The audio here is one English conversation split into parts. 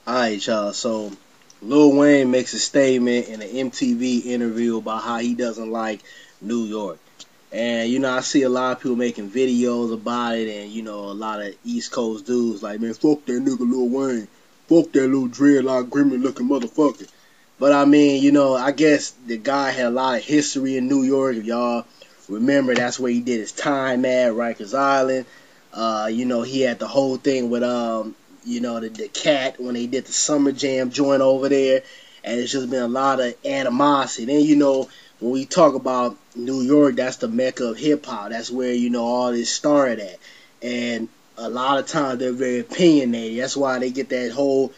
Alright, y'all. So, Lil Wayne makes a statement in an MTV interview about how he doesn't like New York. And, I see a lot of people making videos about it, and, a lot of East Coast dudes like, man, fuck that nigga Lil Wayne. Fuck that little dreadlock gremlin looking motherfucker. But, I mean, I guess the guy had a lot of history in New York. If y'all remember, that's where he did his time at, Rikers Island. He had the whole thing with the cat when they did the summer jam joint over there, and it's just been a lot of animosity. Then when we talk about New York, that's the mecca of hip hop. That's where all this started at, and a lot of times they're very opinionated. That's why they get that whole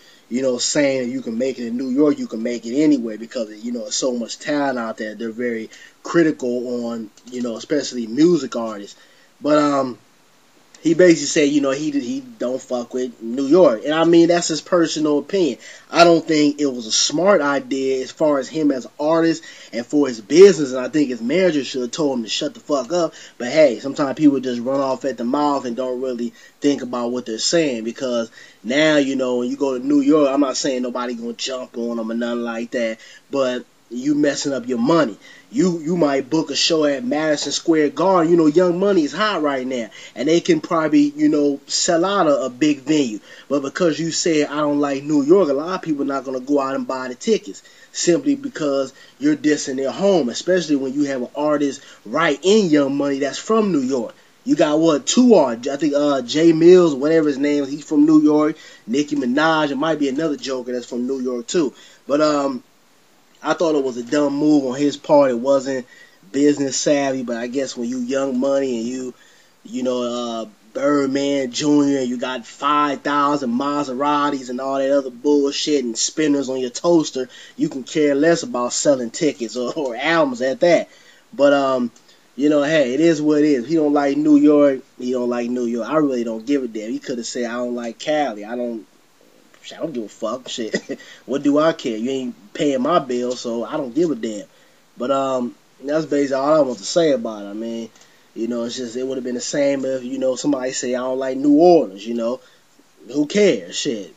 saying, you can make it in New York, you can make it anywhere, because it's so much talent out there. They're very critical on especially music artists, but he basically said, he don't fuck with New York. And I mean, that's his personal opinion. I don't think it was a smart idea as far as him as an artist and for his business. And I think his manager should have told him to shut the fuck up. But hey, sometimes people just run off at the mouth and don't really think about what they're saying. Because now, when you go to New York, I'm not saying nobody gonna jump on them or nothing like that. But you messing up your money. You might book a show at Madison Square Garden. Young Money is hot right now, and they can probably sell out a big venue. But because you said I don't like New York, a lot of people are not gonna go out and buy the tickets simply because you're dissing their home, especially when you have an artist right in Young Money that's from New York. You got what, two artists? I think Jay Mills, whatever his name is, he's from New York. Nicki Minaj, it might be another Joker that's from New York too. But I thought it was a dumb move on his part. It wasn't business savvy, but I guess when you Young Money and Birdman Jr., you got 5,000 Maseratis and all that other bullshit and spinners on your toaster, you can care less about selling tickets or albums at that. But hey, it is what it is. If he don't like New York, he don't like New York. I really don't give a damn. He could have said I don't like Cali. I don't give a fuck. Shit. What do I care? You ain't paying my bill, so I don't give a damn. But that's basically all I want to say about it. I mean, it's just, it would have been the same if somebody say I don't like New Orleans. Who cares? Shit.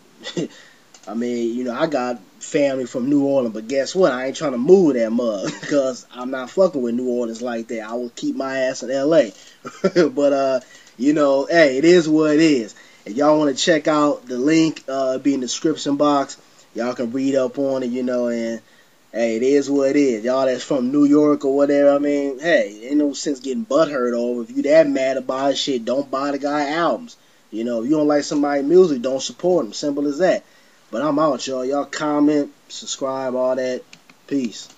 I mean, I got family from New Orleans, but guess what? I ain't trying to move that mug because I'm not fucking with New Orleans like that. I will keep my ass in L.A. But hey, it is what it is. If y'all want to check out the link, be in the description box. Y'all can read up on it, and hey, it is what it is. Y'all that's from New York or whatever, I mean, hey, ain't no sense getting butthurt over. If you that mad about shit, don't buy the guy albums. If you don't like somebody's music, don't support him. Simple as that. But I'm out, y'all. Y'all comment, subscribe, all that. Peace.